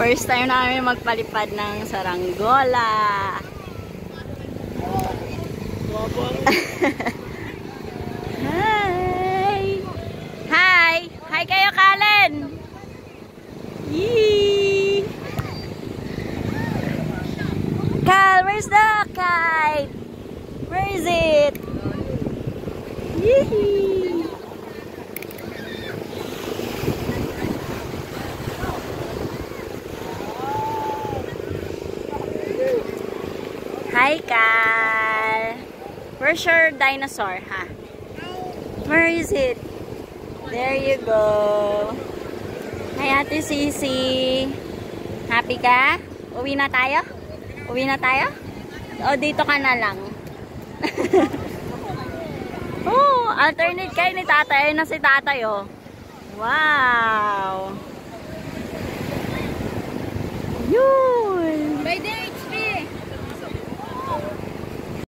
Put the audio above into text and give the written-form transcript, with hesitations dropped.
First time namin magpalipad ng saranggola. Hi! Hi! Hi kayo, Kalen! Yee! Kal, where's the kite? Where is it? Yee! Hi, Kal. Where's your dinosaur, ha? Where is it? There you go. Hi, Ate Sisi. Happy ka? Uwi na tayo? Uwi na tayo? O, dito ka na lang. Oh, alternate kayo ni tatay. Ayun na si tatay, oh. Wow.